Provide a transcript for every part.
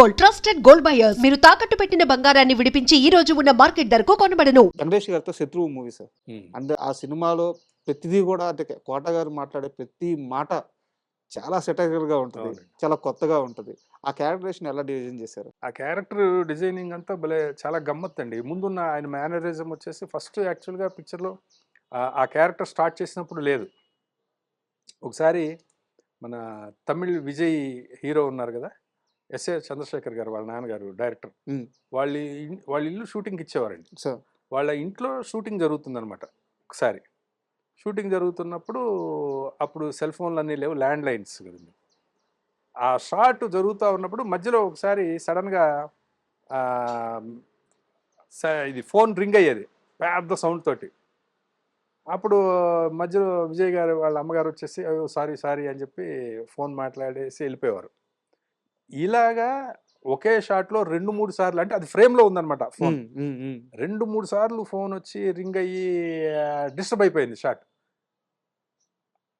Gold, trusted gold buyers. మీరు తాకట్టు పెట్టిన బంగారాన్ని విడిపించి ఈ రోజు ఉన్న మార్కెట్ ధరకు కొనబడను. వెంకటేష్ గారితో శత్రువు మూవీ సార్. అంటే ఆ సినిమాలో ప్రతిదీ కూడా అంటే కోట గారు మాట్లాడే ప్రతి మాట చాలా సెటైర్ గా ఉంటుంది, అవునండి. చాలా కొత్తగా ఉంటుంది. ఆ క్యారెక్టరేషన్ ఎలా డిజైన్ చేశారు? ఆ క్యారెక్టర్ డిజైనింగ్ అంతా భలే చాలా గమ్మత్ అండి. ముందున్న ఆయన మేనరిజం వచ్చేసి ఫస్ట్ యాక్చువల్గా పిక్చర్లో ఆ క్యారెక్టర్ స్టార్ట్ చేసినప్పుడు లేదు. ఒకసారి మన తమిళ్ విజయ్ హీరో ఉన్నారు కదా, ఎస్ఏ చంద్రశేఖర్ గారు, వాళ్ళ నాన్నగారు డైరెక్టర్. వాళ్ళ ఇల్లు షూటింగ్కి ఇచ్చేవారండి. సార్ వాళ్ళ ఇంట్లో షూటింగ్ జరుగుతుందనమాట. ఒకసారి షూటింగ్ జరుగుతున్నప్పుడు అప్పుడు సెల్ ఫోన్లు అన్నీ లేవు, ల్యాండ్ లైన్స్ కదండి. ఆ షాట్ జరుగుతూ ఉన్నప్పుడు మధ్యలో ఒకసారి సడన్గా ఇది ఫోన్ రింగ్ అయ్యేది పెద్ద సౌండ్ తోటి. అప్పుడు మధ్యలో విజయ్ గారు వాళ్ళ అమ్మగారు వచ్చేసి అయ్యో సారీ సారీ అని చెప్పి ఫోన్ మాట్లాడేసి వెళ్ళిపోయేవారు. ఇలాగా ఒకే షాట్లో 2-3 సార్లు, అంటే అది ఫ్రేమ్లో ఉందన్నమాట ఫోన్, 2-3 సార్లు ఫోన్ వచ్చి రింగ్ అయ్యి డిస్టర్బ్ అయిపోయింది షాట్,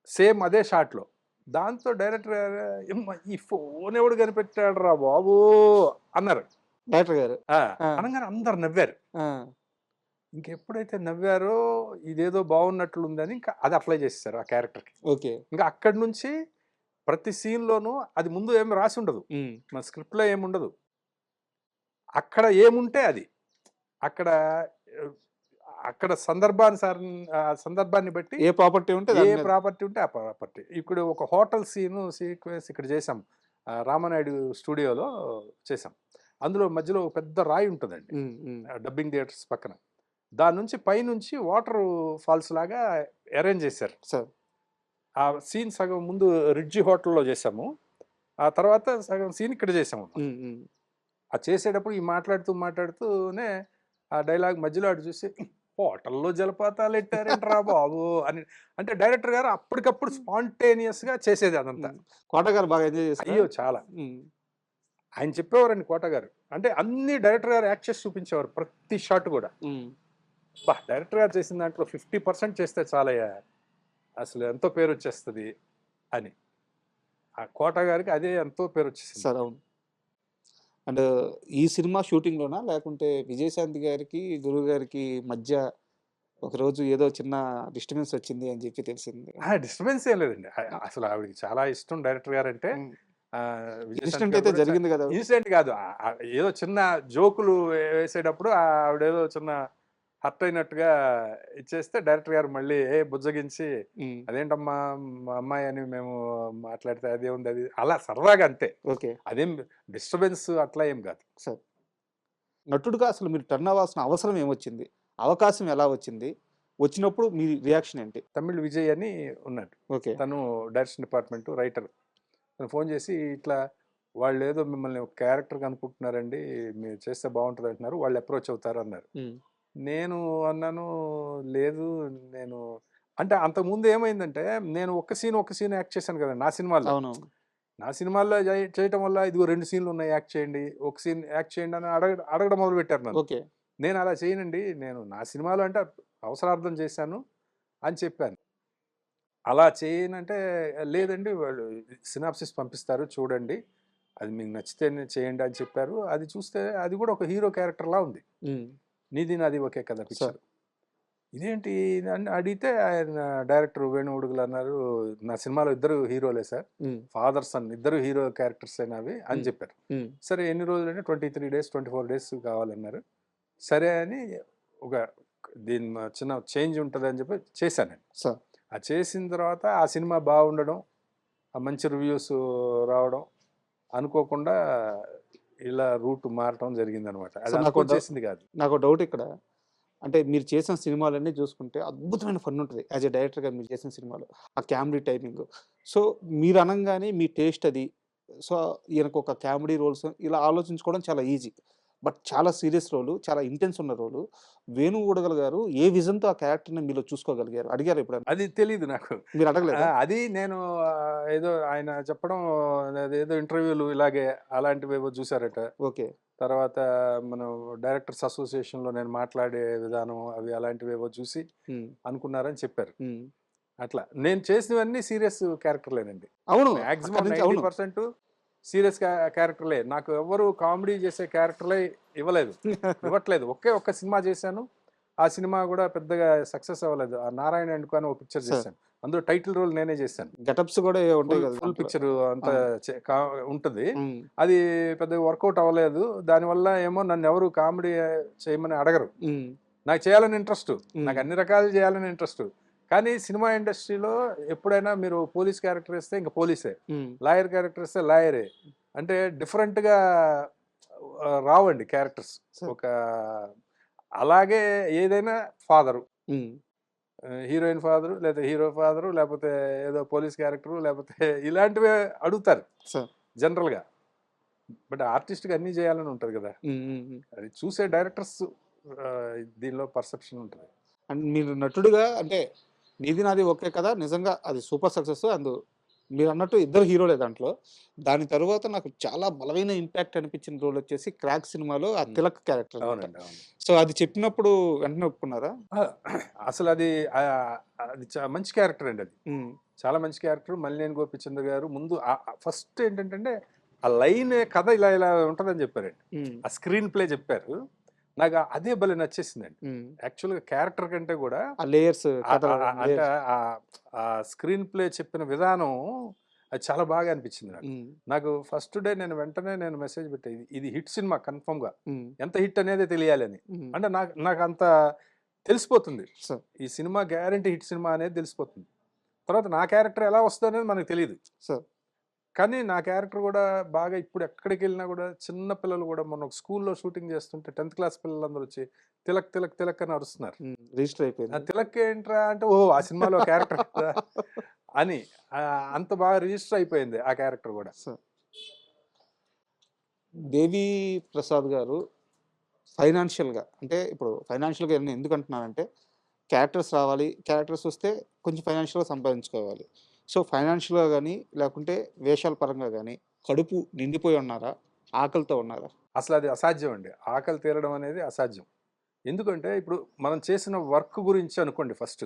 సేమ్ అదే షాట్లో. దాంతో డైరెక్టర్ గారు ఈ ఫోన్ ఎవడు కనిపెట్టాడు రా బాబు అన్నారు డైరెక్టర్ గారు. అనగానే అందరు నవ్వారు. ఇంకెప్పుడైతే నవ్వారో ఇదేదో బాగున్నట్లుందని ఇంకా అది అప్లై చేసేసారు ఆ క్యారెక్టర్కి. ఓకే. ఇంకా అక్కడి నుంచి ప్రతి సీన్లోనూ అది ముందు ఏమి రాసి ఉండదు, మన స్క్రిప్ట్లో ఏముండదు. అక్కడ ఏముంటే అది అక్కడ అక్కడ సందర్భాన్ని బట్టి ఏ ప్రాపర్టీ ఉంటే ఏ ప్రాపర్టీ ఉంటే ఆ ప్రాపర్టీ. ఇప్పుడు ఒక హోటల్ సీక్వెన్స్ ఇక్కడ చేసాం, రామనాయుడు స్టూడియోలో చేసాం. అందులో మధ్యలో ఒక పెద్ద రాయి ఉంటుందండి డబ్బింగ్ థియేటర్స్ పక్కన. దాని నుంచి పైనుంచి వాటర్ ఫాల్స్ లాగా అరేంజ్ చేశారు సార్. ఆ సీన్ సగం ముందు రిడ్జి హోటల్లో చేసాము, ఆ తర్వాత సగం సీన్ ఇక్కడ చేసాము. ఆ చేసేటప్పుడు ఈ మాట్లాడుతూనే ఆ డైలాగ్ మధ్యలో అటు చూసి హోటల్లో జలపాతాలు ఎట్టారేంట్రా బాబు అని, అంటే డైరెక్టర్ గారు అప్పటికప్పుడు స్పాంటేనియస్ గా చేసేది అదంతా. కోట గారు బాగా ఎంజాయ్ చేశారు. అయ్యో చాలా. ఆయన చెప్పేవారండి కోట గారు, అంటే అన్ని డైరెక్టర్ గారు యాక్ట్ చేసి చూపించేవారు ప్రతి షాట్ కూడా. డైరెక్టర్ గారు చేసిన దాంట్లో 50% చేస్తే చాలయ్యా, అసలు ఎంతో పేరు వచ్చేస్తుంది అని. ఆ కోట గారికి అదే ఎంతో పేరు వచ్చేసింది సార్. అవును. అండ్ ఈ సినిమా షూటింగ్లోనా లేకుంటే విజయశాంతి గారికి గురువు గారికి మధ్య ఒకరోజు ఏదో చిన్న డిస్టర్బెన్స్ వచ్చింది అని చెప్పి తెలిసింది? డిస్టర్బెన్స్ ఏం లేదండి. అసలు ఆవిడకి చాలా ఇష్టం డైరెక్టర్ గారు అంటే. ఇన్సిడెంట్ అయితే జరిగింది కదా? ఇన్సిడెంట్ కాదు, ఏదో చిన్న జోకులు వేసేటప్పుడు ఆవిడేదో చిన్న హర్ట్ అయినట్టుగా ఇచ్చేస్తే డైరెక్టర్ గారు మళ్ళీ బుజ్జగించి అదేంటమ్మా మా అమ్మాయి అని మేము మాట్లాడితే అదే ఉంది అది అలా సరదాగా అంతే. ఓకే. అదేం డిస్టర్బెన్స్ అట్లా ఏం కాదు సార్. నటుడుగా అసలు మీరు టర్న్ అవ్వాల్సిన అవసరం ఏమొచ్చింది, అవకాశం ఎలా వచ్చింది, వచ్చినప్పుడు మీ రియాక్షన్ ఏంటి? తమిళ్ విజయ్ అని ఉన్నాడు, ఓకే, తను డైరెక్షన్ డిపార్ట్మెంట్ రైటర్. తను ఫోన్ చేసి ఇట్లా వాళ్ళు ఏదో మిమ్మల్ని ఒక క్యారెక్టర్గా అనుకుంటున్నారండి, మీరు చేస్తే బాగుంటుంది అంటున్నారు, వాళ్ళు అప్రోచ్ అవుతారు అన్నారు. నేను అన్నాను లేదు, నేను అంటే అంతకుముందు ఏమైందంటే నేను ఒక సీన్ యాక్ట్ చేశాను కదా నా సినిమాలో. అవును. నా సినిమాల్లో చేయటం వల్ల ఇదిగో 2 సీన్లు ఉన్నాయి యాక్ట్ చేయండి, ఒక సీన్ యాక్ట్ చేయండి అని అడగడం మొదలు పెట్టారు నన్ను. ఓకే. నేను అలా చేయనండి, నేను నా సినిమాలో అంటే అవసరార్థం చేశాను అని చెప్పాను. అలా చేయనంటే లేదండి వాళ్ళు సినాప్సిస్ పంపిస్తారు చూడండి, అది మీకు నచ్చితేనే చేయండి అని చెప్పారు. అది చూస్తే అది కూడా ఒక హీరో క్యారెక్టర్లా ఉంది. నీది నాది ఒకే కదా పిక్చర్, ఇదేంటి అని అడిగితే ఆయన డైరెక్టర్ వేణు ఉడుగులు అన్నారు, నా సినిమాలో 2 హీరోలే sir, father son 2 hero characters అయినవి అని చెప్పారు. సరే ఎన్ని రోజులు అంటే 23 days 24 days కావాలన్నారు. సరే అని ఒక దీని చిన్న చేంజ్ ఉంటుంది అని చెప్పి చేశాను సార్. ఆ చేసిన తర్వాత ఆ సినిమా బాగుండడం, ఆ మంచి రివ్యూస్ రావడం, అనుకోకుండా ఇలా రూట్ మారటం జరిగింది అనమాట. అది నాకు చేసింది కాదు. నాకు డౌట్ ఇక్కడ, అంటే మీరు చేసిన సినిమాలన్నీ చూసుకుంటే అద్భుతమైన ఫన్ ఉంటుంది యాజ్ ఎ డైరెక్టర్గా మీరు చేసిన సినిమాలో, ఆ కామెడీ టైమింగ్. సో మీరు అనగానే మీ టేస్ట్ అది, సో ఈయనకు ఒక కామెడీ రోల్స్ ఇలా ఆలోచించుకోవడం చాలా ఈజీ. బట్ చాలా సీరియస్ రోలు, చాలా ఇంటెన్స్ ఉన్న రోలు. వేణు ఊడగల్ గారు ఏ విజన్తో ఆ క్యారెక్టర్ని మీలో చూసుకోగలిగారు? అడిగారు ఎప్పుడైనా? అది తెలియదు నాకు. మీరు అడగలేదు? అది నేను ఏదో ఆయన చెప్పడం, ఏదో ఇంటర్వ్యూలు ఇలాగే అలాంటివి ఏవో చూసారట. ఓకే. తర్వాత మనం డైరెక్టర్స్ అసోసియేషన్లో నేను మాట్లాడే విధానం అవి అలాంటివి ఏవో చూసి అనుకున్నారని చెప్పారు. అట్లా నేను చేసినవన్నీ సీరియస్ క్యారెక్టర్లేనండి. అవును. మ్యాక్సిమం 90% సీరియస్ క్యారెక్టర్లే. నాకు ఎవరు కామెడీ చేసే క్యారెక్టర్లే ఇవ్వట్లేదు. ఒక్క సినిమా చేశాను. ఆ సినిమా కూడా పెద్దగా సక్సెస్ అవ్వలేదు. ఆ నారాయణ అండ్ అని ఒక పిక్చర్ చేశాను. అందులో టైటిల్ రోల్ నేనే చేశాను. గెటప్స్ కూడా ఉంటాయి కదా, ఫుల్ పిక్చర్ అంతా ఉంటుంది. అది పెద్దగా వర్కౌట్ అవ్వలేదు. దానివల్ల ఏమో నన్ను ఎవరు కామెడీ చేయమని అడగరు. నాకు చేయాలని ఇంట్రెస్ట్, నాకు అన్ని రకాలు చేయాలని ఇంట్రెస్ట్. కానీ సినిమా ఇండస్ట్రీలో ఎప్పుడైనా మీరు పోలీస్ క్యారెక్టర్ ఇస్తే ఇంకా పోలీసే, లాయర్ క్యారెక్టర్ ఇస్తే లాయరే. అంటే డిఫరెంట్గా రావండి క్యారెక్టర్స్. ఒక అలాగే ఏదైనా ఫాదరు, హీరోయిన్ ఫాదరు, లేకపోతే హీరో ఫాదరు, లేకపోతే ఏదో పోలీస్ క్యారెక్టరు, లేకపోతే ఇలాంటివే అడుగుతారు జనరల్గా. బట్ ఆర్టిస్ట్కి అన్నీ చేయాలని ఉంటుంది కదా, అది చూసే డైరెక్టర్స్ దీనిలో పర్సెప్షన్ ఉంటుంది. అండ్ మీరు నటుడుగా అంటే నీది నాది ఒకే కదా, నిజంగా అది సూపర్ సక్సెస్. అందు మీరు అన్నట్టు ఇద్దరు హీరోలే దాంట్లో. దాని తర్వాత నాకు చాలా బలమైన ఇంపాక్ట్ అనిపించిన రోల్ వచ్చేసి క్రాక్ సినిమాలో ఆ తిలక్ క్యారెక్టర్. అవునండి, అవును. సో అది చెప్పినప్పుడు వెంటనే ఒప్పుకున్నారా? అసలు అది మంచి క్యారెక్టర్ అండి. అది చాలా మంచి క్యారెక్టర్. మల్లినేని గోపిచంద్ గారు ముందు ఫస్ట్ ఏంటంటే ఆ లైన్ కథ ఇలా ఉంటుందని చెప్పారండి. ఆ స్క్రీన్ ప్లే చెప్పారు. నాకు అదే భలే నచ్చేసిందండి. యాక్చువల్గా క్యారెక్టర్ కంటే కూడా లేయర్స్ అంటే ఆ స్క్రీన్ ప్లే చెప్పిన విధానం అది చాలా బాగా అనిపించింది నాకు. ఫస్ట్ డే వెంటనే మెసేజ్ పెట్టా, ఇది హిట్ సినిమా కన్ఫర్మ్ గా, ఎంత హిట్ అనేది తెలియాలి అని. అంటే నాకు అంత తెలిసిపోతుంది, ఈ సినిమా గ్యారంటీ హిట్ సినిమా అనేది తెలిసిపోతుంది. తర్వాత నా క్యారెక్టర్ ఎలా వస్తుంది అనేది మనకు తెలియదు. కానీ నా క్యారెక్టర్ కూడా బాగా ఇప్పుడు ఎక్కడికి వెళ్ళినా కూడా చిన్న పిల్లలు కూడా మొన్న ఒక స్కూల్లో షూటింగ్ చేస్తుంటే 10th క్లాస్ పిల్లలందరూ వచ్చి తిలక్ తిలక్ తిలక్ అని అరుస్తున్నారు. రిజిస్టర్ అయిపోయింది. తిలక్ ఏంట్రా అంటే ఓ ఆ సినిమాలో క్యారెక్టర్ అని అంత బాగా రిజిస్టర్ అయిపోయింది ఆ క్యారెక్టర్ కూడా. దేవి ప్రసాద్ గారు ఫైనాన్షియల్గా, అంటే ఇప్పుడు ఫైనాన్షియల్గా ఎందుకు అంటున్నానంటే క్యారెక్టర్స్ రావాలి, క్యారెక్టర్స్ వస్తే కొంచెం ఫైనాన్షియల్గా సంపాదించుకోవాలి. సో ఫైనాన్షియల్గా కానీ లేకుంటే వేషాల పరంగా కానీ కడుపు నిండిపోయి ఉన్నారా, ఆకలితో ఉన్నారా? అసలు అది అసాధ్యం అండి. ఆకలి తీరడం అనేది అసాధ్యం. ఎందుకంటే ఇప్పుడు మనం చేసిన వర్క్ గురించి అనుకోండి. ఫస్ట్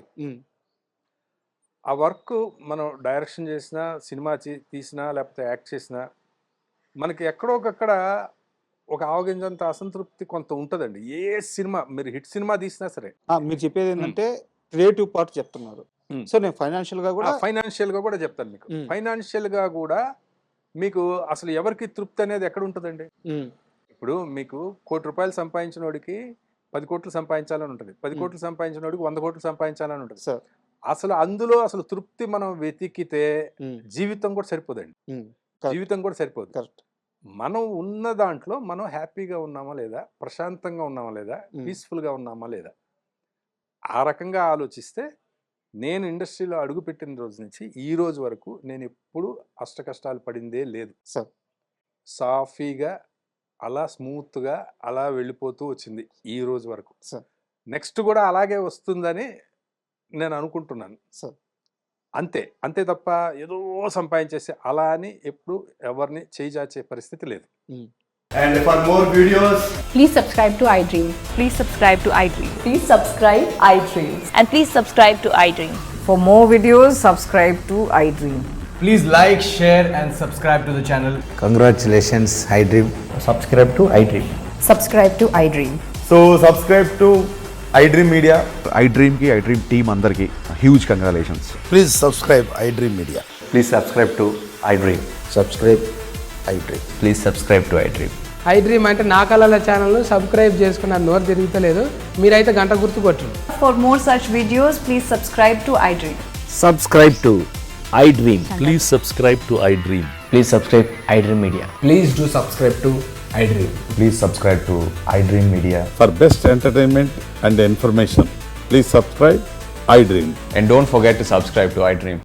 ఆ వర్క్ మనం డైరెక్షన్ చేసినా, సినిమా తీసినా, లేకపోతే యాక్ట్ చేసినా మనకి ఎక్కడోకక్కడ ఒక ఆవగింజంత అసంతృప్తి కొంత ఉంటుందండి. ఏ సినిమా మీరు హిట్ సినిమా తీసినా సరే. మీరు చెప్పేది ఏంటంటే క్రియేటివ్ పార్ట్ చెప్తున్నారు. సో నేను ఫైనాన్షియల్ గా కూడా చెప్తాను మీకు. ఫైనాన్షియల్ గా కూడా మీకు అసలు ఎవరికి తృప్తి అనేది ఎక్కడ ఉంటుందండి? ఇప్పుడు మీకు ₹1,00,00,000 సంపాదించిన వాడికి 10 కోట్లు సంపాదించాలని ఉంటుంది, 10 కోట్లు సంపాదించిన వాడికి 100 కోట్లు సంపాదించాలని ఉంటుంది. అసలు అందులో అసలు తృప్తి మనం వెతికితే జీవితం కూడా సరిపోదండి. జీవితం కూడా సరిపోదు. మనం ఉన్న దాంట్లో మనం హ్యాపీగా ఉన్నామా లేదా, ప్రశాంతంగా ఉన్నామా లేదా, పీస్ఫుల్గా ఉన్నామా లేదా, ఆ రకంగా ఆలోచిస్తే నేను ఇండస్ట్రీలో అడుగుపెట్టిన రోజు నుంచి ఈ రోజు వరకు నేను ఎప్పుడు అష్ట కష్టాలు పడిందే లేదు. సాఫీగా అలా స్మూత్గా అలా వెళ్ళిపోతూ వచ్చింది ఈ రోజు వరకు. నెక్స్ట్ కూడా అలాగే వస్తుందని నేను అనుకుంటున్నాను. అంతే తప్ప ఏదో సంపాదించేసి అలా అని ఎప్పుడు ఎవరిని చేయిచాచే పరిస్థితి లేదు. And for more videos, please subscribe to iDream. Please subscribe to iDream. Please subscribe iDream. And please subscribe to iDream. For more videos, subscribe to iDream. please like, share and subscribe to the channel. Congratulations, iDream. Subscribe to iDream. Subscribe to iDream. So subscribe to iDream Media. iDream ki iDream team andarki huge congratulations. Please subscribe iDream Media. Please subscribe to iDream. Subscribe iDream. Please subscribe to iDream. iDream అంటే నా కళల ఛానల్ను subscribe చేసుకున్న నోరు తిరుగుతలేదు, మీరైతే గంట గుర్తు కొట్టండి. For more such videos, please subscribe to iDream. Subscribe to iDream. Please subscribe to iDream. Please subscribe iDream Media. Please do subscribe to iDream. Please subscribe to iDream Media. For best entertainment and information, please subscribe iDream. And don't forget to subscribe to iDream.